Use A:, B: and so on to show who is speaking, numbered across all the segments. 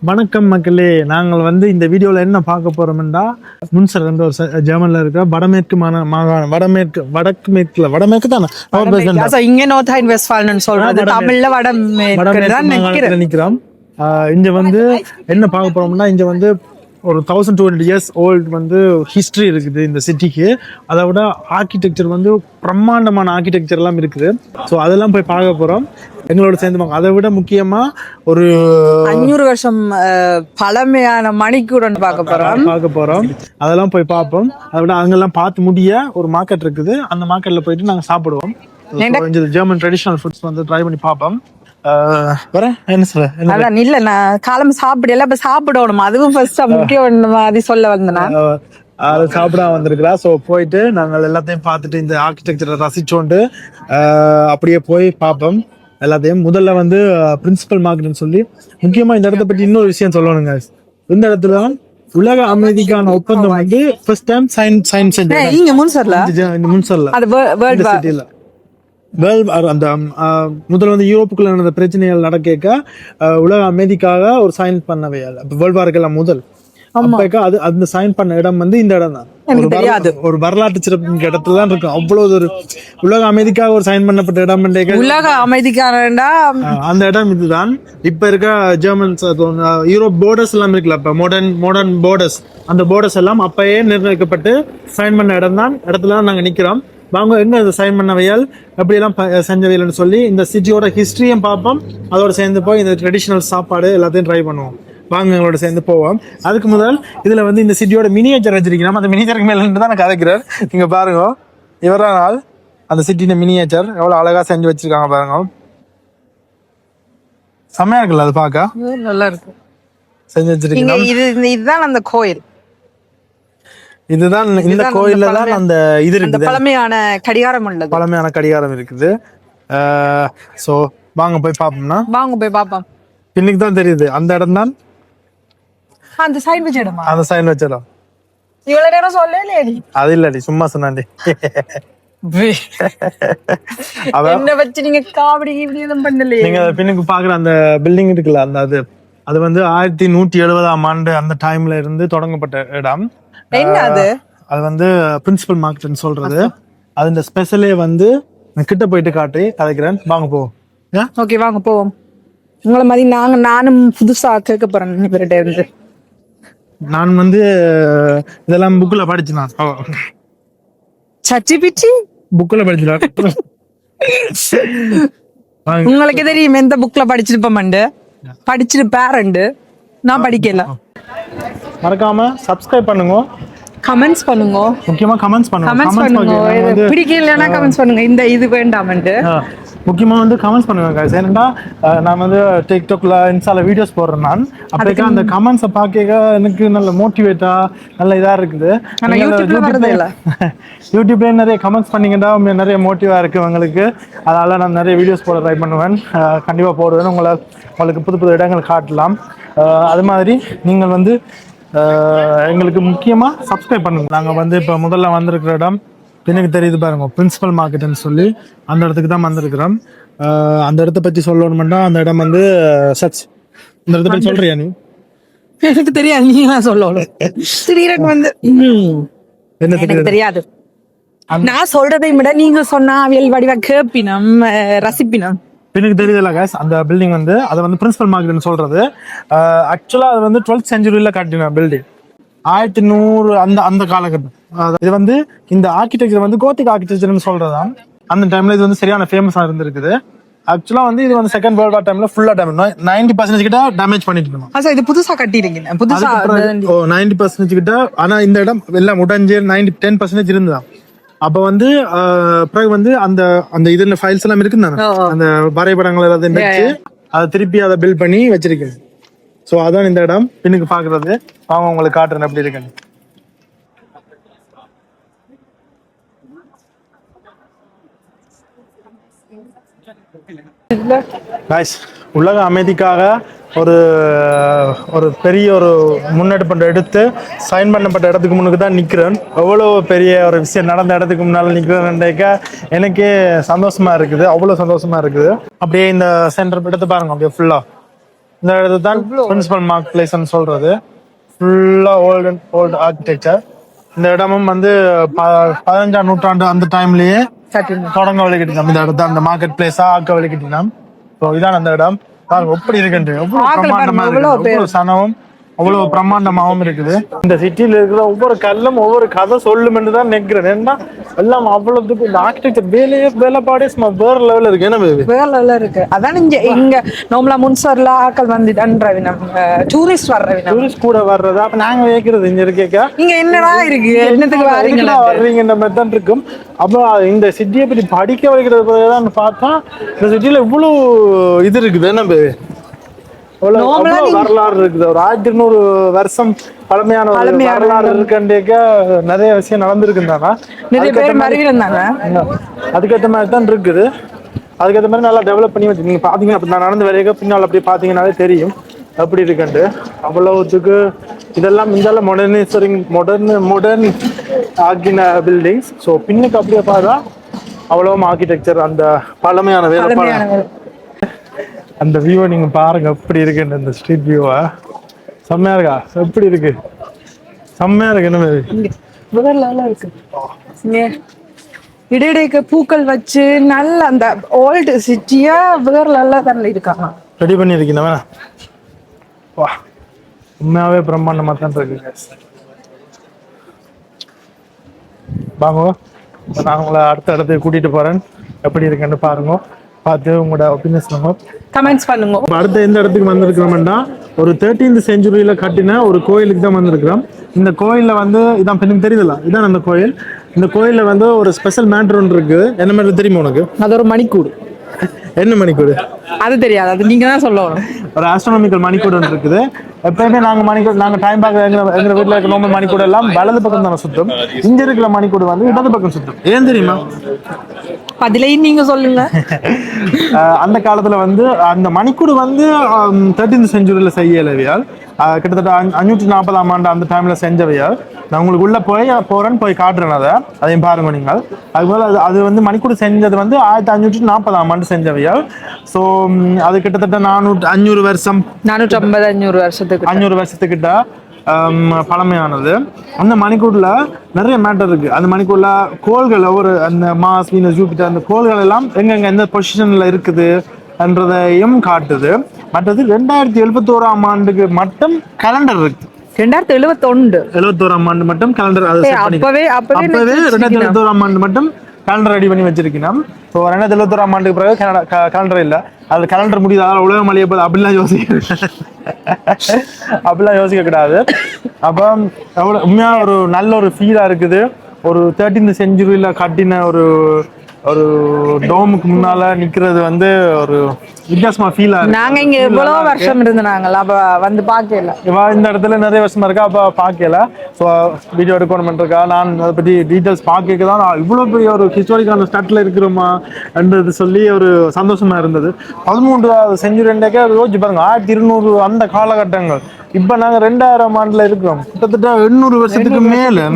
A: வணக்கம் மக்களே, நாங்கள் வந்து இந்த வீடியோவில் என்ன பார்க்க போறோம்னா முன்சர் வந்து ஒரு ஜெர்மன்ல இருக்கிற வடமேற்கு மாகாணம் வடமேற்கு தானே
B: இங்க நார்த் ரைன் வெஸ்ட்ஃபாலன் சொல்றது தமிழ்ல
A: வடமேற்கு நிக்கிறோம். இங்க வந்து என்ன பார்க்க போறோம்னா இங்க வந்து ஒரு 1200 years ஓல்டு வந்து ஹிஸ்ட்ரி இருக்குது இந்த சிட்டிக்கு. அதை விட ஆர்கிடெக்சர் வந்து பிரம்மாண்டமான ஆர்கிடெக்சர் எல்லாம் இருக்குது. ஸோ அதெல்லாம் போய் பார்க்க போறோம் எங்களோட சேர்ந்து. அதை விட முக்கியமா ஒரு
B: 500 வருஷம் பழமையான மணிக்கூடன் பார்க்க போறோம்.
A: அதெல்லாம் போய் பார்ப்போம். அதை விட அங்கெல்லாம் பார்த்து முடிய ஒரு மார்க்கெட் இருக்குது. அந்த மார்க்கெட்ல போயிட்டு நாங்கள் சாப்பிடுவோம். ஜெர்மன் ட்ரெடிஷனல் ஃபுட்ஸ் வந்து ட்ரை பண்ணி பார்ப்போம்.
B: இல்ல நான் காலம் சாப்பிடல, இப்ப சாப்பிடணும், அதுவும் ஃபர்ஸ்ட் முக்கியம் அது சொல்ல வந்தேன்.
A: அது சாப்பிட வந்திருக்கிறா. ஸோ போயிட்டு நாங்கள் எல்லாத்தையும் பார்த்துட்டு இந்த ஆர்கிடெக்சரை ரசிச்சோண்டு அப்படியே போய் பார்ப்போம் எல்லாத்தையும். முதல்ல வந்து பிரின்சிபல் மார்க்கெட்னு சொல்லி முக்கியமா இந்த இடத்த பற்றி இன்னொரு விஷயம் சொல்லணுங்க. இந்த இடத்துல உலக அமைதிக்கான ஒப்பந்தம் வந்து ஃபர்ஸ்ட் டைம் சைன் செஞ்சு முன்சர்ல அந்த முதல்ல வந்து யூரோப்புக்குள்ள நடந்த பிரச்சனைகள் நடக்க உலக அமைதிக்காக ஒரு சைன் பண்ணவே வேர்ல்ட் வார்க்கெல்லாம் முதல் அது அந்த சைன் பண்ண இடம் வந்து இந்த இடம் தான். ஒரு வரலாற்று சிறப்பு இடத்துல தான் இருக்கும். அவ்வளவு ஒரு உலக அமைதிக்காக ஒரு சைன் பண்ணப்பட்ட இடம்
B: உலக அமைதிக்கான
A: அந்த இடம் இதுதான். இப்ப இருக்க ஜெர்மன் யூரோப் போர்டர்ஸ் எல்லாம் இருக்குல்ல, இப்ப மாடர்ன் போர்டர்ஸ், அந்த போர்டர்ஸ் எல்லாம் அப்பயே நிர்ணயிக்கப்பட்டு சைன் பண்ண இடம் தான். இடத்துல தான் நாங்க நிக்கிறோம். வாங்க எங்க இந்த சைன் பண்ணவையால் எப்படியெல்லாம் செஞ்சவையல்னு சொல்லி இந்த சிட்டியோட ஹிஸ்டரியும் பார்ப்போம். அதோட சேர்ந்து போய் இந்த ட்ரெடிஷனல் சாப்பாடு எல்லாத்தையும் ட்ரை பண்ணுவோம். வாங்க எங்களோட சேர்ந்து போவோம். அதுக்கு முதல் இதுல வந்து இந்த சிட்டியோட மினியேச்சர் வச்சிருக்கோம். அந்த மினியேச்சருக்கு மேல தான் கதைக்கிறார். நீங்க பாருங்க, இவரால் அந்த சிட்டியோட மினியேச்சர் எவ்வளவு அழகா செஞ்சு வச்சிருக்காங்க பாருங்க. செம்மையா இருக்குல்ல, அது பார்க்க
B: நல்லா இருக்கு.
A: செஞ்சு வச்சிருக்கீங்க.
B: இதுதான் அந்த கோயில்.
A: இதுதான் இந்த கோயில்ல தான் அந்த இது இருக்குது,
B: பழமையான கடிகாரம் உள்ளது.
A: பழமையான கடிகாரம் இருக்குது. சோ வாங்க போய் பாப்போம்னா
B: பாப்போம்.
A: இன்னைக்கு தான் தெரியுது அந்த இடம் தான்
B: அந்த சைன் வச்ச இடம்.
A: அந்த சைன் வச்ச இடம்
B: இவ்வளவு நேரம் சொல்லலையே.
A: அது இல்லடி, சும்மா சொன்னாண்டி.
B: என்ன வச்சு நீங்க காமெடி இப்படியெல்லாம் பண்ணலையே.
A: நீங்க பின்னுக்கு பாக்குற அந்த பில்டிங் இருக்குல்ல, அந்த அது வந்து 1170ஆம் ஆண்டு அந்த டைம்ல இருந்து தொடங்கப்பட்ட இடம்.
B: என்ன அது
A: வந்து பிரின்சிபல் மார்க்கெட்னு சொல்றது. அது இந்த ஸ்பெஷலே வந்து கிட்ட போயிட்டு காட்டி கதைக்கிறேன். வாங்க போவோம்.
B: ஓகே வாங்க போவோம். உங்களை மாதிரி நானும் புதுசா கேட்க போறேன் இவர்கிட்ட இருந்து.
A: நான் வந்து இதெல்லாம் புக்ல படிச்சுனா
B: சச்சிபிச்சி
A: புக்ல படிச்சுனா
B: உங்களுக்கு தெரியும் எந்த புக்ல படிச்சிருப்பாரு. நான் படிக்கல.
A: மறக்காம சப்ஸ்கிரைப் பண்ணுங்க,
B: கமெண்ட்ஸ் பண்ணுங்க.
A: முக்கியமா கமெண்ட்ஸ் பண்ணுங்க.
B: பிடிக்கலன்னா கமெண்ட்ஸ் பண்ணுங்க. இந்த இது வேண்டாம்னு
A: முக்கியமா வந்து கமெண்ட்ஸ் பண்ணுங்க. ஏன்னா நான் வந்து டிக்டாக்ல இன்ஸ்டால வீடியோஸ் போடுறேன். நான் அப்போ அந்த கமெண்ட்ஸை பார்க்க எனக்கு நல்ல மோட்டிவேட்டா நல்ல இதா இருக்குது. யூடியூப்ல நிறைய கமெண்ட்ஸ் பண்ணீங்கன்னா நிறைய மோட்டிவா இருக்கு உங்களுக்கு. அதனால நான் நிறைய வீடியோஸ் போட ட்ரை பண்ணுவேன். கண்டிப்பா போடுவேன். உங்களுக்கு புது புது இடங்கள் காட்டலாம். அது மாதிரி நீங்கள் வந்து எங்களுக்கு முக்கியமா சப்ஸ்கிரைப் பண்ணுங்க. நாங்க வந்து இப்ப முதல்ல வந்திருக்கிற இடம் எனக்கு தெரியுது பாருங்க, பிரின்சிபல் மார்க்கெட்னு சொல்லி அந்த இடத்துக்கு தான் வந்திருக்கிறோம். அந்த இடத்த பத்தி சொல்லணும்னா அந்த இடம் வந்து சர்ச். இந்த இடத்த பத்தி சொல்றியா நீ?
B: எனக்கு தெரியாது, நீ சொல்லணும். திடீரென வந்து எனக்கு தெரியாது. நான் சொல்றதை விட நீங்க சொன்னா அவியல் வடிவா கேப்பினம் ரசிப்பினம்.
A: எனக்கு தெரியுதுல்ல guys, அந்த பில்டிங் வந்து அதை வந்து பிரின்சிபல் மார்க்கெட்னு சொல்றது. ஆக்சுவலா அது வந்து 12th century கட்டின பில்டிங். 1100 அந்த காலகட்டம். இது வந்து இந்த ஆர்கிடெக்சர் வந்து கோத்திக் ஆர்கிடெக்சர்னு சொல்றதான். அந்த டைம்ல இது வந்து சரியான ஃபேமஸா இருந்திருக்குது. ஆக்சுவலா வந்து இது வந்து செகண்ட் வேர்ல்ட் வார் டைம்ல ஃபுல்லா டேமேஜ் 90% கிட்ட டேமேஜ் பண்ணிட்டு இருக்கோம்.
B: இது புதுசா கட்டிருக்கீங்க. புதுசா
A: 90% கிட்ட. ஆனா இந்த இடம் எல்லாம் உடஞ்சு 10% இருந்துதான். அப்ப வந்து பிறகு வந்து அந்த இதுல ஃபைல்ஸ் எல்லாம் இருக்குன்னு அந்த வரைபடங்கள் எல்லாத்தையும் வச்சு அதை திருப்பி அதை பில்ட் பண்ணி வச்சிருக்கேன். ஸோ அதான் இந்த இடம் பின்னுக்கு பாக்குறது. அவங்க உங்களுக்கு காட்டுறேன் எப்படி இருக்குன்னு. உலக அமைதிக்காக ஒரு பெரிய ஒரு முன்னெடுப்பு எடுத்து சைன் பண்ணப்பட்ட இடத்துக்கு முன்னுக்கு தான் நிற்கிறேன். எவ்வளோ பெரிய ஒரு விஷயம் நடந்த இடத்துக்கு முன்னால் நிற்கிறேன்னுக்க எனக்கே சந்தோஷமா இருக்குது. அவ்வளோ சந்தோஷமா இருக்குது. அப்படியே இந்த சென்டர் எடுத்து பாருங்க, அப்படியே ஃபுல்லா இந்த இடத்துல தான் பிரின்சிபல் மார்க் பிளேஸ்ன்னு சொல்றது. ஃபுல்லா ஓல்டு ஆர்கிடெக்சர். இந்த இடமும் வந்து 15ஆம் நூற்றாண்டு அந்த டைம்லயே தொடங்க வழிகிட்டோம். இந்த இடத்த அந்த மார்க்கெட் பிளேஸா ஆக்க வழிகிட்டோம். ஸோ இதான் அந்த இடம். எப்படி இருக்குன்னு எவ்வளவு பிரம்மாண்டமா இருக்கு, ஒவ்வொரு சனமும் அவ்வளவு பிரம்மாண்டமாவும் இருக்குது. இந்த சிட்டியில இருக்கிற ஒவ்வொரு கல்லும் ஒவ்வொரு கதை சொல்லும் என்று தான் நினைக்கிறேன். ஏன்னா எல்லாம் அவ்வளவுக்கு இந்த ஆர்கிடெக்சர் வேலைப்பாடே வேற லெவல்ல இருக்கு. என்ன
B: வேற லெவல்ல இருக்கு. அதான் இங்க நார்மலா முன்சர்ல ஆக்கள் வந்துட்டான் டூரிஸ்ட்
A: டூரிஸ்ட் கூட வர்றதா. அப்ப நாங்க கேட்கறது இங்க இருக்கேக்கா
B: இங்க என்னடா இருக்கு, என்னத்துக்கு
A: வர்றீங்கன்ற மாதிரி தான் இருக்கும். அப்ப இந்த சிட்டியை பத்தி படிக்க வைக்கிறது பிறகுதான் பார்த்தா இந்த சிட்டியில இவ்வளவு இது இருக்குது. என்ன வரலாறு இருக்குது. ஒரு 1200 வருஷம் பழமையான வரலாறு இருக்குன்றேக்க நிறைய விஷயம் நடந்திருக்குந்தாங்க. அதுக்கேற்ற மாதிரி தான் இருக்குது. அதுக்கேற்ற மாதிரி நல்லா டெவலப் பண்ணி வச்சு நீங்க பாத்தீங்கன்னா அப்ப நான் நடந்து வரைக்கும் பின்னால் அப்படி பாத்தீங்கன்னாலே தெரியும் எப்படி இருக்குண்டு. அவ்வளவுத்துக்கு இதெல்லாம் இந்தால மாடர்ன் ஆக்கின பில்டிங்ஸ். ஸோ பின்னுக்கு அப்படியே பார்த்தா அவ்வளவு ஆர்கிடெக்சர் அந்த பழமையான வேலைப்பாடு. அந்த வியூவை நீங்க பாருங்க எப்படி இருக்குன்னு. இந்த ஸ்ட்ரீட் வியூவா செம்மையா இருக்கா? எப்படி இருக்கு? செம்மையா இருக்கு. என்ன
B: இருக்கு இடையிடைக்கு பூக்கள் வச்சு நல்ல அந்த ஓல்டு சிட்டியா வேற நல்லா தானே இருக்காங்க
A: ரெடி பண்ணி இருக்கீங்க. வா உண்மையாவே பிரம்மாண்டமா தான் இருக்கு. வாங்க நான் உங்களை அடுத்த இடத்துக்கு கூட்டிட்டு போறேன். எப்படி இருக்குன்னு பாருங்க. பார்த்து உங்களோட ஒப்பீனியன்ஸ்
B: கமெண்ட்ஸ் பண்ணுங்க.
A: அடுத்த எந்த இடத்துக்கு வந்திருக்கிறோம்னா ஒரு 13th செஞ்சுரியில கட்டின ஒரு கோயிலுக்கு தான் வந்திருக்கிறோம். இந்த கோயில்ல வந்து இதான் எனக்கு தெரியுதுல்ல, இதான் அந்த கோயில். இந்த கோயில்ல வந்து ஒரு ஸ்பெஷல் மேட்டர் ஒன்று இருக்கு. என்ன மேட்டர் தெரியுமா உனக்கு?
B: அது ஒரு மணிக்கூடு.
A: என்ன மணிக்கூடு?
B: அது தெரியாது, அது நீங்க தான் சொல்லணும்.
A: ஒரு ஆஸ்ட்ரோனாமிக்கல் மணிக்கூடு ஒன்று இருக்குது. எப்பயுமே நாங்க டைம் பார்க்க எங்க வீட்டுல இருக்க நோம்பல் மணிக்கூடு எல்லாம் வலது பக்கம் தானே சுத்தம். இங்க இருக்கிற மணிக்கூடு வந்து இடது பக்கம் சுத்தம். ஏன் தெரியுமா?
B: பதிலையும் நீங்க சொல்லுங்க.
A: அந்த காலத்துல வந்து அந்த மணிக்கூடு வந்து 13th செஞ்சுரியில செய்யலவையால் கிட்டத்தட்ட 540ஆம் ஆண்டு அந்த டைம்ல செஞ்சவையால் நான் உங்களுக்கு உள்ள போய் காட்டுறேன். அதையும் பாருங்க நீங்கள். அதுபோல அது வந்து மணிக்கூடு செஞ்சது வந்து 1540ஆம் ஆண்டு செஞ்சவையால். ஸோ அது கிட்டத்தட்ட 500 வருஷம் 500 வருஷத்துக்கிட்ட பழமையானது. அந்த மணிக்கூட்ல நிறைய மேட்டர் இருக்கு. அந்த மணிக்கூட்ல கோள்கள் ஒரு அந்த மாஸ் வீனஸ் ஜூபிட்டர் அந்த கோள்கள் எல்லாம் எங்கெங்க எந்த பொசிஷன்ல இருக்குது என்றதையும் காட்டுது. மற்றது 2071ஆம் ஆண்டுக்கு மட்டும் கேலண்டர் இருக்கு.
B: 2071ஆம்
A: ஆண்டு மட்டும் கேலண்டர். அப்பவே 2071ஆம் ஆண்டு மட்டும் கேலண்டர் ரெடி பண்ணி வச்சிருக்கணும். ஸோ 2071ஆம் ஆண்டுக்கு பிறகு கேலண்டர் இல்லை. அதில் கேலண்டர் முடியுது, அதில் உலகம் அழிய போது அப்படிலாம் யோசிக்க கூடாது. அப்போ எவ்வளோ உண்மையாக ஒரு நல்ல ஒரு ஃபீலாக இருக்குது. ஒரு 13th செஞ்சுரியில கட்டின ஒரு டோமுக்கு முன்னால நிக்கிறது வந்து ஒரு வித்தியாசமா ஃபீல் ஆகுது.
B: நாங்க இங்க எவ்வளவு வருஷம் இருந்தாங்களா அப்ப வந்து பாக்கல.
A: இந்த இடத்துல நிறைய வருஷமா இருக்கா அப்ப பாக்கல. ஸோ வீடியோ எடுக்கணும் இருக்கா. நான் அதை பத்தி டீட்டெயில்ஸ் பார்க்க தான் இவ்வளவு பெரிய ஒரு ஹிஸ்டாரிக்கான ஸ்டார்ட்ல இருக்கிறோமா என்றது சொல்லி ஒரு சந்தோஷமா இருந்தது. 13th செஞ்சுரி யோசிச்சு பாருங்க. 1200 அந்த காலகட்டங்கள். இப்ப நாங்க 2000ஆம் ஆண்டுல இருக்கிறோம். கிட்டத்தட்ட 800 வருஷத்துக்கு மேல.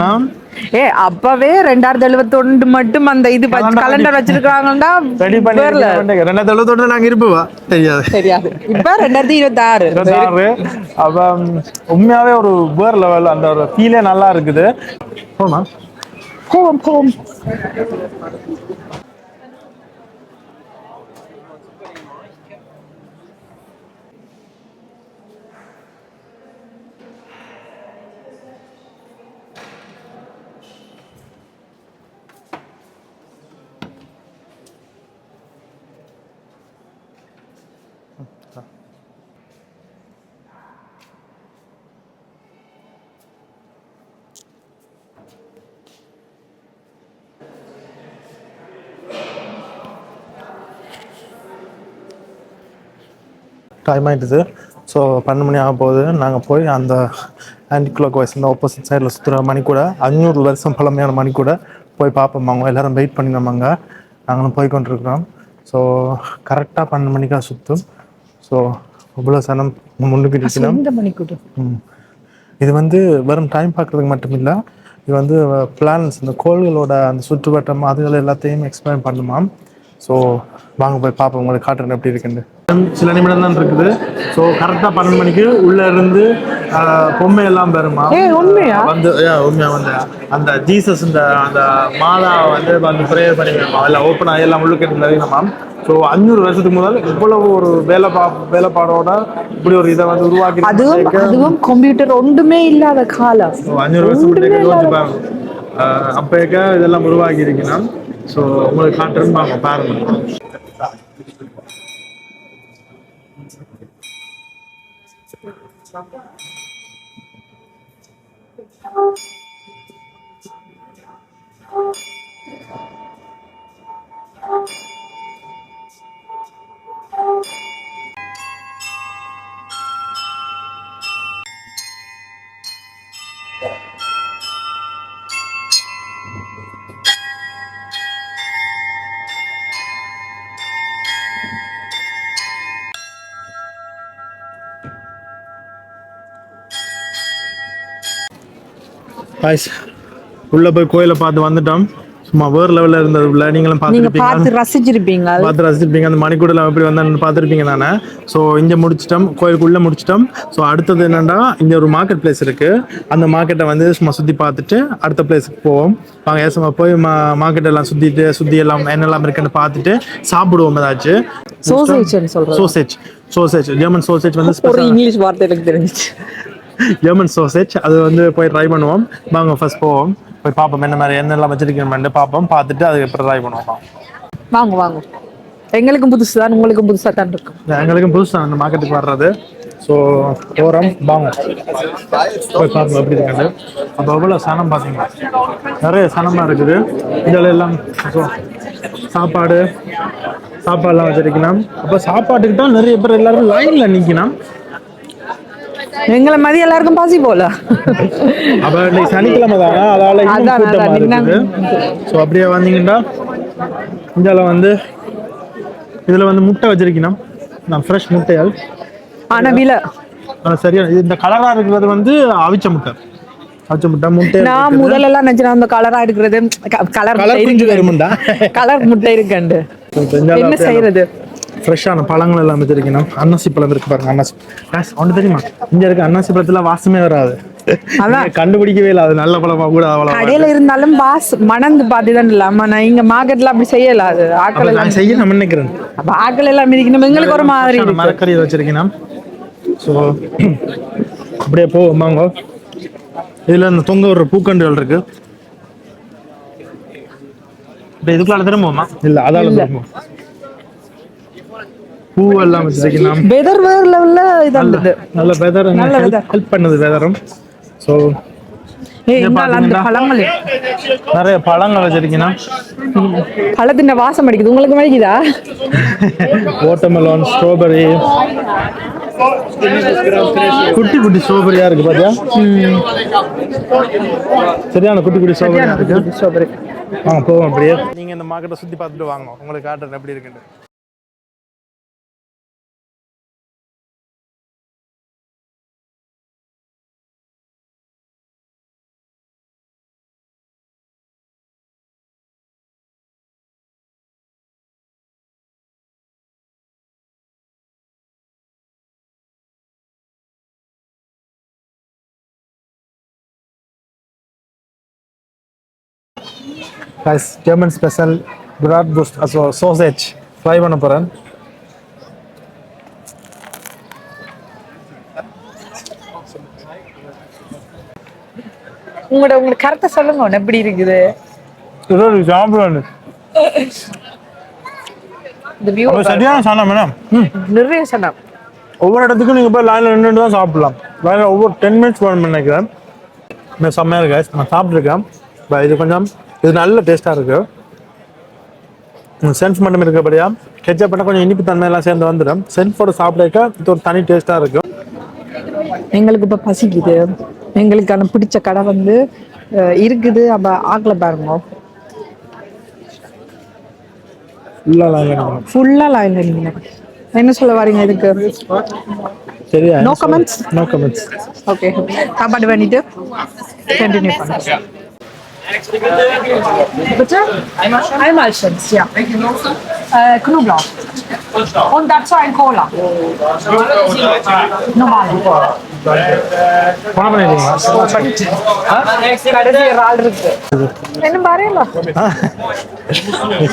B: அப்பவே 2071 மட்டும் அந்த இது கலண்டர் வச்சிருக்காங்கன்னா
A: 2071 நாங்க இருப்போவா தெரியாது.
B: இப்ப 2026.
A: அப்ப உண்மையாவே ஒரு வேற லெவல் அந்த ஒரு ஃபீலே நல்லா இருக்குது. போமா போம் டைம் ஆகிட்டுது. ஸோ 12 மணி ஆக போகுது. நாங்கள் போய் அந்த ஆன்டி கிளாக் வைஸ் இந்த ஆப்போசிட் சைடில் சுற்றுற மணிக்கூட 500 வருஷம் பழமையான மணிக்கூட போய் பார்ப்போம். அவங்க எல்லோரும் வெயிட் பண்ணினோமாங்க. நாங்களும் போய் கொண்டிருக்கிறோம். ஸோ கரெக்டாக 12 மணிக்காக சுற்றும். ஸோ இவ்வளோ சனம் முன்னுக்கு நிற்கணும். இது வந்து வெறும் டைம் பார்க்குறதுக்கு மட்டும் இல்லை, இது வந்து பிளான்ஸ் இந்த கோள்களோட அந்த சுற்றுவட்டம் அதுகள் எல்லாத்தையும் எக்ஸ்பிளைன் பண்ணுமாம். ஸோ வாங்க போய் பார்ப்போம், உங்களுக்கு காட்டுறேன் எப்படி இருக்குன்னு. சில நிமிடம் தான் இருக்குது. ஸோ கரெக்டாக 12 மணிக்கு உள்ள இருந்து பொம்மை எல்லாம் பெறுமா
B: உண்மையா
A: வந்து உண்மையா வந்து அந்த ஜீசஸ் அந்த மாலா வந்து ப்ரேயர் பண்ணிக்கணுமா, எல்லாம் ஓப்பன் ஆகி எல்லாம் உள்ளுக்கு நிறையணுமா. ஸோ 500 வருஷத்துக்கு முதல் இவ்வளவு ஒரு வேலைப்பாடோட இப்படி ஒரு இதை வந்து உருவாக்கி,
B: அதுவும் கம்ப்யூட்டர் ஒன்றுமே இல்லாத காலம்.
A: 500 வருஷம் அப்பேக்க இதெல்லாம் உருவாக்கி இருக்கணும். ஸோ உங்களுக்கு காட்டுறேன், பாருங்க. உள்ள போய் கோயிலை பார்த்து வந்துட்டோம். சும்மா வேறு லெவலில் இருந்தது உள்ள. நீங்களும் பார்த்து
B: ரசிச்சிருப்பீங்க.
A: அந்த மணிக்கூடல எப்படி வந்து பார்த்துருப்பீங்க தானே. ஸோ இங்கே முடிச்சிட்டோம், கோயிலுக்குள்ளே முடிச்சிட்டோம். ஸோ அடுத்தது என்னென்னா, இங்கே ஒரு மார்க்கெட் பிளேஸ் இருக்குது. அந்த மார்க்கெட்டை வந்து சும்மா சுற்றி பார்த்துட்டு அடுத்த பிளேஸுக்கு போவோம். வாங்க ஏசமா போய் மார்க்கெட் எல்லாம் சுற்றி எல்லாம் என்னெல்லாம் இருக்குன்னு பார்த்துட்டு சாப்பிடுவோம் ஏதாச்சும். சோசேஜ் ஜெர்மன் சோசேஜ் வந்து
B: ஒரு இங்கிலீஷ் வார்த்தை எனக்கு தெரிஞ்சிச்சு.
A: ஜெர்மன் சோசேஜ் அது வந்து போய் ட்ரை பண்ணுவோம். வாங்க ஃபர்ஸ்ட் போவோம், போய் பார்ப்போம் என்ன மாதிரி என்னெல்லாம் வச்சிருக்கேன் பார்ப்போம். பார்த்துட்டு அதுக்கப்புறம் ட்ரை பண்ணுவோம்.
B: வாங்க எங்களுக்கும் புதுசு தான், உங்களுக்கும் புதுசாக தான் இருக்கும்.
A: எங்களுக்கும் புதுசு தான் அந்த மார்க்கெட்டுக்கு வர்றது. ஸோ போகிறோம், வாங்க போய் பார்ப்போம் எப்படி இருக்காது. அப்போ எவ்வளோ சனம் பார்த்தீங்களா, நிறைய சனமாக இருக்குது. இதில் எல்லாம் சாப்பாடுலாம் வச்சிருக்கலாம். அப்போ சாப்பாட்டுக்கு தான் நிறைய பேர் எல்லாரும் லைனில் நிற்கணும்.
B: எங்களை மதியம் எல்லாருக்கும் பாசி போல.
A: அப்ப இன்னைக்கு சனிக்கிழமை தானே, அதால ஸோ அப்படியே வந்தீங்கன்னா இந்தியால வந்து இதுல வந்து முட்டை வச்சிருக்கணும். நான் ஃப்ரெஷ் முட்டையால்
B: ஆனா விலை
A: சரியா. இந்த கலரா இருக்கிறது வந்து அவிச்ச முட்டை.
B: நான் முதல்ல எல்லாம் நினைச்சேன் அந்த கலரா இருக்கிறது கலர் முட்டை இருக்குண்டு. என்ன செய்யறது,
A: ஃப்ரெஷ்ஷான பழங்கள் எல்லாம் வச்சிருக்கணும். அன்னாசி பழம் இருக்கு பாருங்க. அன்னாசி ஒன்று தெரியுமா, இங்க இருக்க அன்னாசி பழத்துல வாசமே வராது. அதான் கண்டுபிடிக்கவே இல்லை, அது நல்ல பழமா கூட அவ்வளவு
B: கடையில இருந்தாலும் வாஸ் மணந்து பார்த்துதான் இல்லாம நான் இங்க மார்க்கெட்ல அப்படி செய்யல. அது ஆக்கள் எல்லாம்
A: செய்ய நான் நினைக்கிறேன்.
B: அப்ப ஆக்கள் எல்லாம் இருக்கணும், எங்களுக்கு ஒரு மாதிரி
A: மரக்கறி வச்சிருக்கணும். ஸோ அப்படியே போவாங்க. இதுல இந்த தொங்க ஒரு பூக்கண்டுகள் இருக்கு. இதுக்குள்ள திரும்புவோமா? இல்ல அதால திரும்புவோம். பூவெல்லாம் வச்சிருக்கணும்.
B: வெதர் வேற லெவல்ல இதானது.
A: நல்ல வெதர் ஹெல்ப் பண்ணுது வெதரும். ஸோ நிறைய பழங்கள் வச்சிருக்கணும்.
B: பழத்தின் வாசம் அடிக்குது, உங்களுக்கு மடிக்குதா?
A: வாட்டர்மெலன், ஸ்ட்ராபெரி, குட்டி ஸ்ட்ராபெரியா இருக்கு பாத்தியா, சரியான குட்டி ஸ்ட்ராபெரியா இருக்கு. வாங்க போவோம் அப்படியே. நீங்க இந்த மார்க்கெட்டை சுத்தி பார்த்துட்டு வாங்க, உங்களுக்கு காட்டுறேன் எப்படி இருக்குன்னு. ஜெர்மன் ஸ்பெஷல் பிராட்வூஸ்ட் சாசேஜ் ஃப்ரை பண்ண போறேன்.
B: உங்களோட கருத்தை சொல்லுங்க, எப்படி இருக்குது?
A: சாப்பிடுவேன். சரியான சனம் மேடம்,
B: நிறைய சனம்.
A: ஒவ்வொரு இடத்துக்கும் நீங்க போய் லைன்ல நின்று தான் சாப்பிடலாம். லைன்ல ஒவ்வொரு 10 மினிட்ஸ் வேணும்னு நினைக்கிறேன். செம்மையா இருக்கு, நான் சாப்பிட்ருக்கேன். இது நல்ல டேஸ்டா இருக்கு. சென்ஸ் மட்டும் இருக்கபடியா கெச்சப் பண்ண கொஞ்சம் இனிப்பு தன்மை எல்லாம் சேர்ந்து வந்துடும். சென்ஸோட சாப்பிடக்க இது ஒரு தனி டேஸ்டா இருக்கு.
B: எங்களுக்கு இப்ப பசிக்குது. எங்களுக்கான பிடிச்ச கடை வந்து இருக்குது. அப்ப ஆக்கல பாருங்க, ஃபுல்லா லைன்ல நிக்கணும். என்ன சொல்ல வரீங்க இதுக்கு?
A: சரியா?
B: No comments.
A: No comments.
B: Okay, சாப்பாடு பண்ணிட்டு கண்டினியூ பண்ணுங்க. Bitte? Eimalschens, ja. Knoblauch. Und dazu ein Cola. Normal.
A: பணம் பண்ணிடுறீங்களா?
B: கடைசி ஒரு ஆள் இருக்கு. என்ன பாருங்க.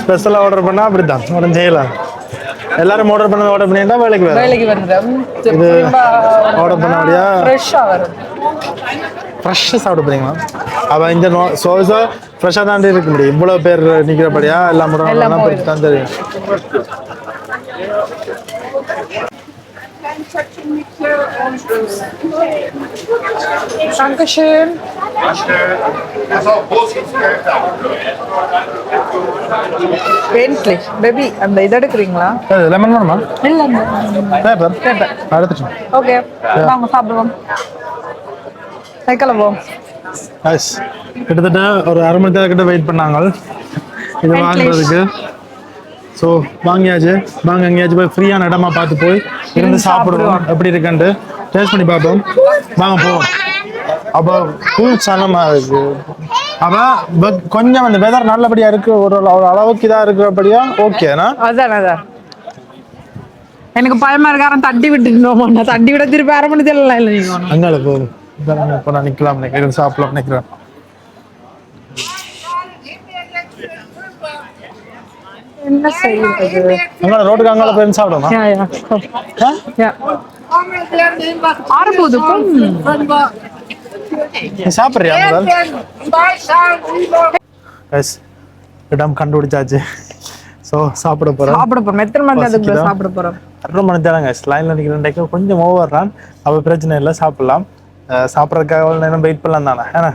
A: ஸ்பெஷலாக ஆர்டர் பண்ணால் அப்படி தான் உடனே செய்யலாம். எல்லாரும் ஆர்டர் பண்ணிட்டா வேலைக்கு வரும்.
B: வேலைக்கு வந்துடும்.
A: இது ஆர்டர் பண்ண முடியா
B: ஃப்ரெஷ்ஷாக வரும்.
A: ஃப்ரெஷ்ஷாக சாப்பிட போறீங்களா? அப்போ இந்த சோஸா ஃப்ரெஷ்ஷாக தான் இருக்க முடியும். இவ்வளோ பேர் நிற்கிறபடியா எல்லாம் போயிட்டு தான் தெரியும்.
B: Dankeschön. Endlich. Baby, அந்த இதை எடுக்கிறீங்களா?
A: லெமன் வேணுமா?
B: இல்லை
A: பேப்பர்
B: பேப்பர்.
A: எடுத்துட்டோம்.
B: ஓகே வாங்க சாப்பிடுவோம். கிளம்புவோம்.
A: எஸ் கிட்டத்தட்ட ஒரு அரை மணி நேரம் கிட்ட வெயிட் பண்ணாங்க இது வாங்குறதுக்கு. ஸோ வாங்கியாச்சு. வாங்க எங்கேயாச்சும் போய் ஃப்ரீயான இடமா பார்த்து போய் இருந்து சாப்பிடுவோம். எப்படி இருக்குன்ட்டு டேஸ்ட் பண்ணி பார்ப்போம். வாங்க போவோம். அப்போ ஃபுல் சனமாக இருக்கு. அப்போ கொஞ்சம் அந்த வெதர் நல்லபடியா இருக்கு. ஒரு அளவுக்கு இதாக இருக்கிறபடியா ஓகேண்ணா.
B: அதான் எனக்கு பயமா இருக்காரன் தட்டி விட்டுட்டோம். தட்டி விட திருப்பி அரை மணி தெரியல. இல்லை நீங்க
A: அங்கால போகும். இப்போ நான் நிற்கலாம் நினைக்கிறேன். சாப்பிடலாம் நினைக்கிறேன்.
B: என்ன செய்யுது?
A: அங்கால ரோட்டுக்கு அங்கால போய் சாப்பிடுமா?
B: ஆரம்போது
A: சாப்பிட்றியா? இடம் கண்டுபிடிச்சாச்சு. ஸோ சாப்பிட போறோம்.
B: எத்தனை மணி நேரத்துக்கு சாப்பிட போறோம்?
A: 2 மணி நேரங்க. லைன்ல நிற்கிறேன். கொஞ்சம் ஓவர் தான். அப்போ பிரச்சனை இல்லை, சாப்பிடலாம். சாப்பிட்றதுக்காக எவ்வளோ நேரம் வெயிட் பண்ணலாம் தானே. ஏன்னா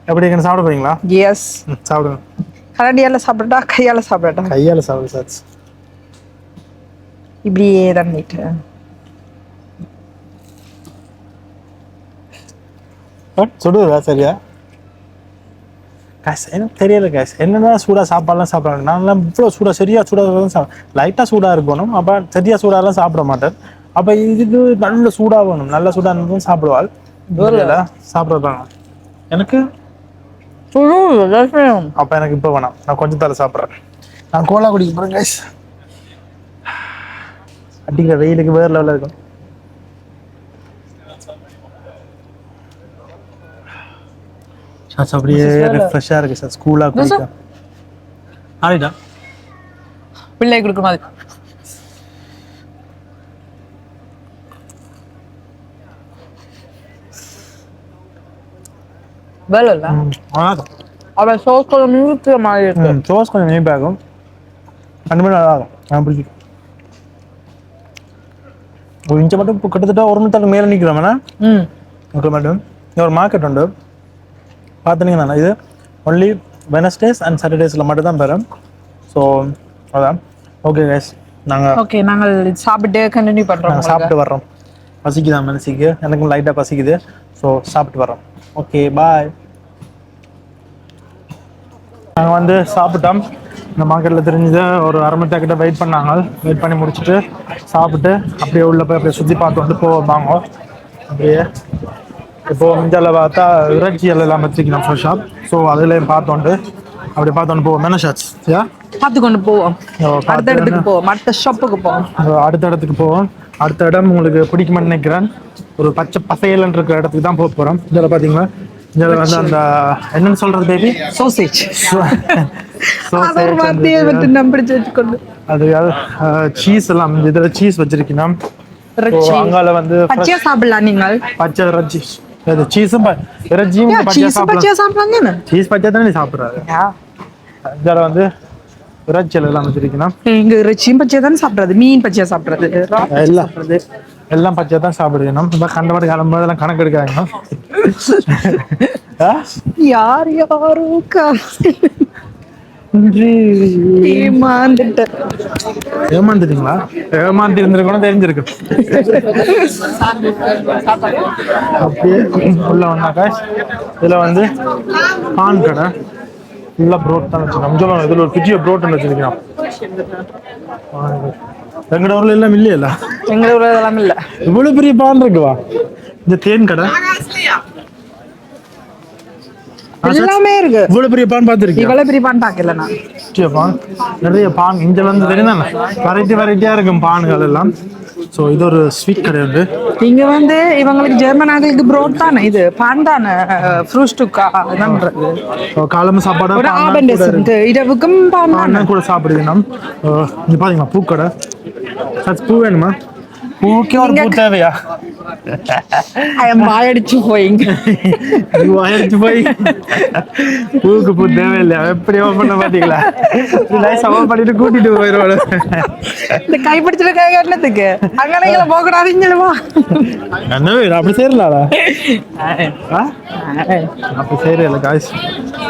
A: எப்படி இங்கே சாப்பிட போறீங்களா?
B: எஸ்
A: சாப்பிடுங்க.
B: கரண்டியால சாப்பிடட்டா கையால சாப்பிடட்டா?
A: கையால சாப்பிடு சார்.
B: இப்படியே தண்ணிட்டு
A: சுடுவா சரியா? காசு எனக்கு தெரியல. காசு என்னன்னா சூடாக சாப்பாடுலாம் சாப்பிட்றாங்க. நான்லாம் இவ்வளோ சூடாக சரியா சூடாக லைட்டாக சூடாக இருக்கணும். அப்போ சரியா சூடாலாம் சாப்பிட மாட்டேன். அப்போ இதுக்கு நல்ல சூடாக வேணும். நல்ல சூடாக இருந்தாலும் சாப்பிடுவாள். சாப்பிட்றாங்க எனக்கு. அப்போ எனக்கு இப்போ வேணாம். நான் கொஞ்சம் தலை சாப்பிட்றேன். நான் கோலா குடிக்க போகிறேன். கைஸ் அடிக்கிற வெயிலுக்கு வேறு லெவலில் இருக்கும். அப்படியே ஃப்ரெஷ்ஷாக இருக்கு சார். ஸ்கூலாக குடிக்க ஆடிட்டா
B: பிள்ளை கொடுக்குற மாதிரி. வேலை அவன் சோஸ் கொஞ்சம் மியூத்துற மாதிரி இருக்கு.
A: சோஸ் கொஞ்சம் நீப்பாகும். 2 மணி நல்லா இருக்கும். நான் பிடிக்கும். ஒரு இன்ச்சை மட்டும் இப்போ கிட்டத்தட்ட 1 மணி நேரம் மேலே நிற்கிறோம்னா மட்டும் ஒரு மார்க்கெட் உண்டு பார்த்துனீங்கன்னா. இது ஒன்லி வெனஸ்டேஸ் அண்ட் சாட்டர்டேஸில் மட்டும் தான் பெறும். ஸோ அதான். ஓகே கைஸ்
B: நாங்கள் சாப்பிட்டு கண்டினியூ பண்ணுறோம்.
A: சாப்பிட்டு வர்றோம். பசிக்குதான் மனசுக்கு. எனக்கும் லைட்டாக பசிக்குது. ஸோ சாப்பிட்டு வர்றோம். Okay bye. நாங்கள் வந்து சாப்பிட்டோம். இந்த மார்க்கெட்டில் தெரிஞ்சது ஒரு அரை மணி நேரம் கிட்ட வெயிட் பண்ணாங்க. வெயிட் பண்ணி முடிச்சுட்டு சாப்பிட்டு அப்படியே உள்ள போய் அப்படியே சுற்றி பார்த்து வந்து போவாங்க. அப்படியே இப்போ இந்தியாவில் பார்த்தா இறைச்சி எல்லாம் வச்சுக்கணும் ஃப்ரெஷ்ஷாக. ஸோ அதுலேயும் பார்த்தோண்டு அப்படி பார்த்தோன்னு போவோம். என்ன ஷாட்ஸ்
B: பார்த்து கொண்டு போவோம். அடுத்த இடத்துக்கு போவோம். அடுத்த ஷாப்புக்கு போவோம்.
A: அடுத்த இடத்துக்கு போவோம். அடுத்த இடம் உங்களுக்கு பிடிக்குமென்னு நினைக்கிறேன். ஒரு பச்சை பசையலன்னு இருக்கிற இடத்துக்கு தான் போக போகிறோம். இதில் பார்த்தீங்களா இதில் வந்து அந்த என்னன்னு சொல்றது பேபி
B: சோசேஜ்.
A: அது சீஸ் எல்லாம் இதில் சீஸ் வச்சிருக்கீங்கன்னா அங்கால வந்து
B: பச்சையா சாப்பிடலாம். நீங்கள்
A: பச்சை இறைச்சி சீஸும் இறைச்சியும் பச்சையா சாப்பிடலாம். சீஸ் பச்சை தானே சாப்பிட்றாரு. இதில் வந்து இறைச்சியில் எல்லாம் வச்சிருக்கீங்கன்னா
B: இங்க இறைச்சியும் பச்சையா தானே சாப்பிட்றது. மீன் பச்சையா சாப்பிட்றது.
A: எல்லாம் பச்சையா தான் சாப்பிடுறோம். நம்ம கண்டபாடு கிளம்பும்போது எல்லாம் கணக்கு எடுக்காங்க.
B: யார் யாருக்கா
A: ஏமாந்துட்டீங்களா? ஏமாந்து இருந்திருக்கணும் தெரிஞ்சிருக்கு. அப்படியே உள்ள வந்தாக்கா இதுல வந்து பான் கடை ஃபுல்லா ப்ரோட் தான் வச்சிருக்கோம். இதுல ஒரு பிஜியோ ப்ரோட் வச்சிருக்கோம். எங்கட ஊர்ல எல்லாம் இல்லையில.
B: எங்க ஊர்ல எல்லாம் இல்ல.
A: இவ்வளவு பெரிய பான் இருக்குவா. இந்த தேன் கடை
B: எல்லாமே இருக்கு.
A: இவ்வளவு பெரிய பான் பார்த்துருக்கீங்க?
B: இவ்வளவு பெரிய பான் பாக்கல நான்.
A: பான் நிறைய பான் இங்க வந்து தெரியுதானே, வெரைட்டியா இருக்கும் பான்கள் எல்லாம். ஸோ இது ஒரு ஸ்வீட் கடை உண்டு.
B: இங்க வந்து இவங்களுக்கு ஜெர்மனாங்களுக்கு ப்ரோட் தானே, இது பான் தானே, ஃப்ரூஸ்டுக்கா என்னன்றது.
A: காலம்பு சாப்பாடு
B: ஒரு ஆபண்டஸ் இரவுக்கும் பான்
A: கூட சாப்பிடுவீங்க. இங்க பாத்தீங்களா பூக்கடை, பூ வேணுமா? பூக்கே ஒரு பூ தேவையா?
B: வாயடிச்சு போயிங்க,
A: வாயடிச்சு போய் பூக்கு பூ தேவையில்லையா? எப்படி ஓப்பன் பாத்தீங்களா? சவால் பண்ணிட்டு கூட்டிட்டு போயிடுவாரு.
B: இந்த கைப்பிடிச்சிட்டு கை கட்டணத்துக்கு அங்கே போகக்கூடாது. இங்கேவா
A: என்ன அப்படி செய்யலாடா? அப்படி செய்யல காய்ஸ்.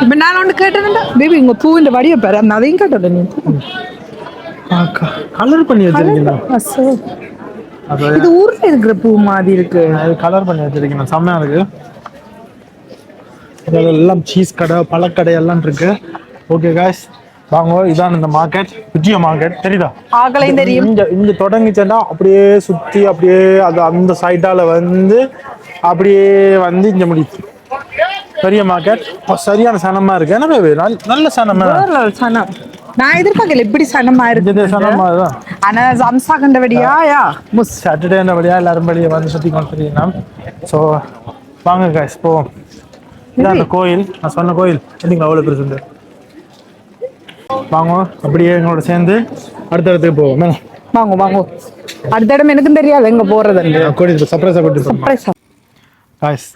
B: இப்ப நான் ஒண்ணு கேட்டேன்டா பேபி, உங்க பூ இந்த வடிய பாரு, அந்த அதையும் கேட்டேன். நீ
A: கலர் பண்ணி வச்சிருக்கீங்களா?
B: இது ஊர்ல இருக்கிற பூ மாதிரி இருக்கு.
A: கலர் பண்ணி வச்சிருக்கீங்க, செம்மையா இருக்கு. எல்லாம் சீஸ் கடை, பழக்கடை எல்லாம் இருக்கு. ஓகே காய்ஸ், வாங்க. இதான் இந்த மார்க்கெட், விஜய மார்க்கெட். தெரியுதா?
B: ஆகலையும் தெரியும்.
A: இங்க தொடங்கிச்சேன்னா அப்படியே சுத்தி அப்படியே அது அந்த சைடால வந்து அப்படியே வந்து இங்க முடியுது. பெரிய மார்க்கெட், சரியான சனமா இருக்கு. என்ன நல்ல சனமா,
B: சனம். நான் எதிர்பார்க்கல இப்படி சனமா இருக்கு.
A: சனமா தான்.
B: ஆனா சம்சா கண்டபடியா
A: சாட்டர்டேண்டபடியா எல்லாரும் வெளியே வந்து சுத்தி கொண்டிருக்கோம். ஸோ வாங்க காய்ஸ் போவோம். இதான் அந்த கோயில், நான் சொன்ன கோயில். இல்லைங்களா? அவ்வளோ பெருசு. வாங்க அப்படியே எங்களோட சேர்ந்து அடுத்த இடத்துக்கு போவோம்.
B: வாங்க வாங்க. அடுத்த இடம் எனக்கும் தெரியாது எங்க போறது.
A: சர்ப்ரைஸா கூட்டிட்டு காய்ஸ்.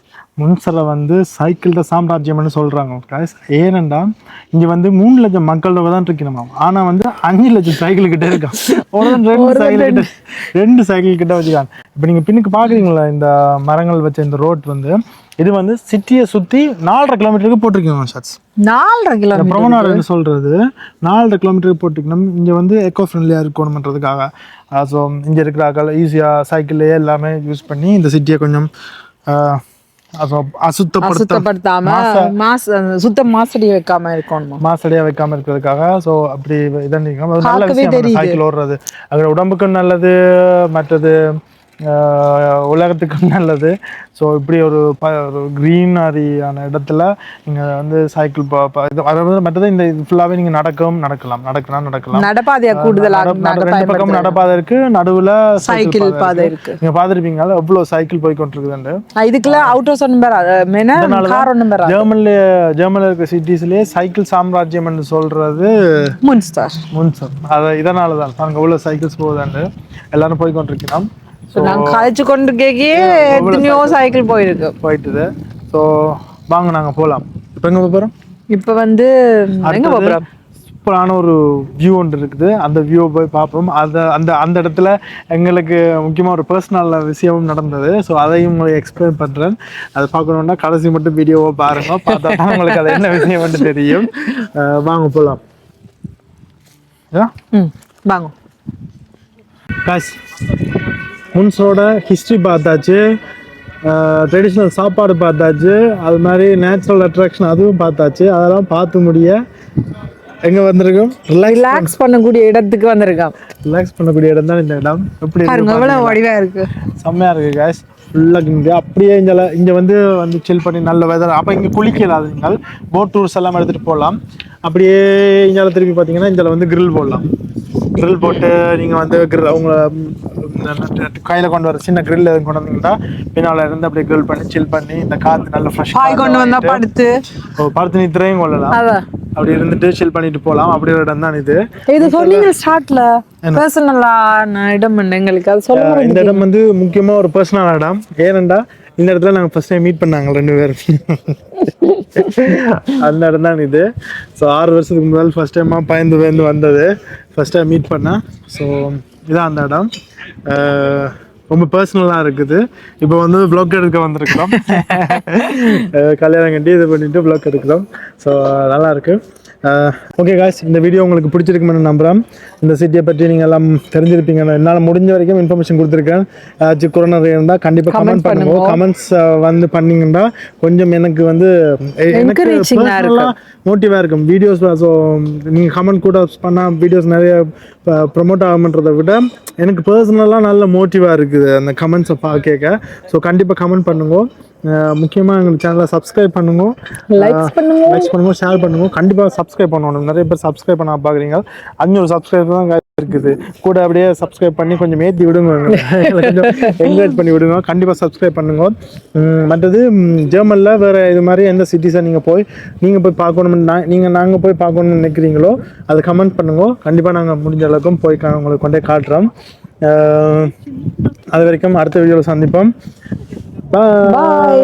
A: முன்சில வந்து சைக்கிள்ட சாம்ராஜ்யம்னு சொல்றாங்க காய்ஸ். ஏனென்றா இங்க வந்து 3 லட்சம் மக்கள் தான் இருக்கணுமா, ஆனா வந்து 5 லட்சம் சைக்கிள் கிட்ட இருக்கான். ரெண்டு சைக்கிள் கிட்ட வச்சுக்காங்க. இப்ப நீங்க பின்னுக்கு பாக்குறீங்களா, இந்த மரங்கள் வச்ச இந்த ரோட் வந்து இது வந்து சிட்டியை சுத்தி 4.5 கிலோமீட்டருக்கு போட்டிருக்கீங்க ஷாட்ஸ்.
B: 4.5 கிலோமீட்டர்
A: ப்ரொமனார்னு சொல்றது 4.5 கிலோமீட்டருக்கு போட்டிருக்கணும். இங்க வந்து எக்கோ ஃப்ரெண்ட்லியா இருக்கணும்ன்றதுக்காக. ஸோ இங்க இருக்கிற ஆக்கள் ஈஸியா சைக்கிள்லயே எல்லாமே யூஸ் பண்ணி இந்த சிட்டியை கொஞ்சம்
B: அசுத்தப்படுத்தாம மாசடியா வைக்காம இருக்கணும்,
A: மாசடியா வைக்காம இருக்கிறதுக்காக. ஸோ அப்படி இதான் நல்ல விஷயம். சைக்கிள் ஓடுறது அது உடம்புக்கும் நல்லது, மற்றது உலகத்துக்கும் நல்லது. ஸோ இப்படி ஒரு கிரீனரியான இடத்துல நீங்கள் வந்து சைக்கிள் மற்றது இந்த ஃபுல்லாகவே நீங்கள் நடக்கலாம்.
B: நடப்பாதையா கூடுதலாக
A: 2 பக்கம் நடப்பாதை இருக்கு, நடுவில்
B: சைக்கிள் பாதை இருக்கு.
A: நீங்கள் பார்த்துருப்பீங்க எவ்வளோ சைக்கிள் போய் கொண்டிருக்குதுண்டு.
B: இதுக்குள்ள அவுட்டோஸ்
A: ஜெர்மனில் இருக்க சிட்டிஸ்லேயே சைக்கிள் சாம்ராஜ்யம் சொல்றது முன்ஸ்டர். அதை இதனால தான் நாங்கள் எவ்வளோ சைக்கிள்ஸ் போகுதுண்டு எல்லாரும் போய் கொண்டிருக்கிறோம்.
B: நாங்க கழிச்சு கொண்டு எத்தனையோ சைக்கிள் போயிட்டுது.
A: ஸோ வாங்க நாங்க போகலாம். இப்போ எங்க போகிறோம்?
B: இப்போ வந்து எங்க போகிறோம்?
A: சூப்பரான ஒரு வியூ ஒன்று இருக்குது, அந்த வியூவை போய் பார்ப்போம். அந்த இடத்துல எங்களுக்கு முக்கியமாக ஒரு பர்சனல் விஷயமும் நடந்தது. ஸோ அதையும் உங்களுக்கு எக்ஸ்பிளைன் பண்ணுறேன். அதை பார்க்கணுன்னா கடைசி மட்டும் வீடியோவை பாருங்க, பார்த்தா தான் உங்களுக்கு அது என்ன விஷயம் வந்து தெரியும். வாங்க போகலாம்.
B: வாங்க
A: காசு. முன்ஸோட ஹிஸ்ட்ரி பார்த்தாச்சு, ட்ரெடிஷ்னல் சாப்பாடு பார்த்தாச்சு, அது மாதிரி நேச்சுரல் அட்ராக்ஷன் அதுவும் பார்த்தாச்சு. அதெல்லாம் பார்த்து முடிய எங்கே வந்திருக்கோம்?
B: ரிலாக்ஸ் பண்ணக்கூடிய இடத்துக்கு வந்திருக்கோம்.
A: ரிலாக்ஸ் பண்ணக்கூடிய இடம் தான் இந்த இடம். எப்படி
B: வடிவா இருக்கு,
A: செம்மையா இருக்கு காய்ஸ். ஃபுல்லாக இங்கே அப்படியே இங்கே வந்து சில் பண்ணி நல்ல வெதர். அப்போ இங்கே குளிக்கலாம், நீங்கள் போட் டூர்ஸ் எல்லாம் எடுத்துகிட்டு போகலாம். அப்படியே இங்கே திருப்பி பார்த்தீங்கன்னா இதில் வந்து கிரில் போடலாம். கிரில் போட்டு நீங்கள் வந்து அவங்க கையில் கொண்டு வர சின்ன கிரில் எதுவும் கொண்டு வந்தீங்கன்னா பின்னால் இருந்து அப்படியே கிரில் பண்ணி சில் பண்ணி இந்த காற்று நல்ல ஃப்ரெஷ்ஷாக
B: கொண்டு வந்தால் படுத்து
A: நித்திரையும் கொள்ளலாம். அப்படி இருந்துட்டு சில் பண்ணிட்டு போகலாம். அப்படி ஒரு இடம் தான் இது.
B: சொன்னீங்க ஸ்டார்ட்ல பர்சனலான இடம் எங்களுக்கு அது சொல்லுங்க.
A: இந்த இடம் வந்து முக்கியமாக ஒரு பர்சனல் இடம். ஏனெண்டா இந்த இடத்துல நாங்கள் ஃபர்ஸ்ட் டைம் மீட் பண்ணாங்க 2 பேரும். அந்த இடம் தான் இது. ஸோ 6 வருஷத்துக்கு முதல் ஃபர்ஸ்ட் டைமாக பயந்து வந்தது, ஃபர்ஸ்ட் டைம் மீட் பண்ணேன். ஸோ இதான் அந்த இடம். ரொம்ப பர்சனலாக இருக்குது. இப்போ வந்து வ்ளாக் எடுக்க வந்திருக்கிறோம். கல்யாணம் கட்டி இது பண்ணிட்டு வ்ளாக் எடுக்கிறோம். ஸோ நல்லா இருக்கு. ஓகே காய்ஸ், இந்த வீடியோ உங்களுக்கு பிடிச்சிருக்குமென்னு நம்புகிறேன். இந்த சிட்டியை பற்றி நீங்கள் எல்லாம் தெரிஞ்சிருப்பீங்க. என்னால் முடிஞ்ச வரைக்கும் இன்ஃபர்மேஷன் கொடுத்துருக்கேன். ஏதாச்சும் குறை இருந்தால் கண்டிப்பாக கமெண்ட் பண்ணுங்க. கமெண்ட்ஸ் வந்து பண்ணிங்கன்னா கொஞ்சம் எனக்கு வந்து மோட்டிவாக இருக்கும் வீடியோஸ். ஸோ நீங்கள் கமெண்ட் கூட பண்ணால் வீடியோஸ் நிறைய ப்ரொமோட் ஆகும்ன்றதை விட எனக்கு பர்சனலாக நல்ல மோட்டிவாக இருக்குது அந்த கமெண்ட்ஸை கேட்க. ஸோ கண்டிப்பாக கமெண்ட் பண்ணுங்க. முக்கியமாக எங்கள் சேனலை சப்ஸ்கிரைப் பண்ணுங்க,
B: லைக்ஸ் பண்ணுங்க,
A: ஷேர் பண்ணுங்க. கண்டிப்பாக சப்ஸ்கிரைப் பண்ணணும். நிறைய பேர் சப்ஸ்கிரைப் பண்ண பார்க்குறீங்க. 500 சப்ஸ்கிரைப் தான் இருக்குது. கூட அப்படியே சப்ஸ்கிரைப் பண்ணி கொஞ்சம் ஏற்றி விடுங்க, கொஞ்சம் என்கரேஜ் பண்ணி விடுங்க. கண்டிப்பாக சப்ஸ்கிரைப் பண்ணுங்க. மற்றது ஜெர்மனில் வேறு இது மாதிரி எந்த சிட்டிஸை நீங்கள் போய் பார்க்கணும்னு நாங்கள் போய் பார்க்கணும்னு நினைக்கிறீங்களோ அதை கமெண்ட் பண்ணுங்க. கண்டிப்பாக நாங்கள் முடிஞ்ச அளவுக்கும் போய் உங்களுக்கு கொண்டே காட்டுறோம். அது வரைக்கும் அடுத்த வீடியோவில் சந்திப்போம். பாய்.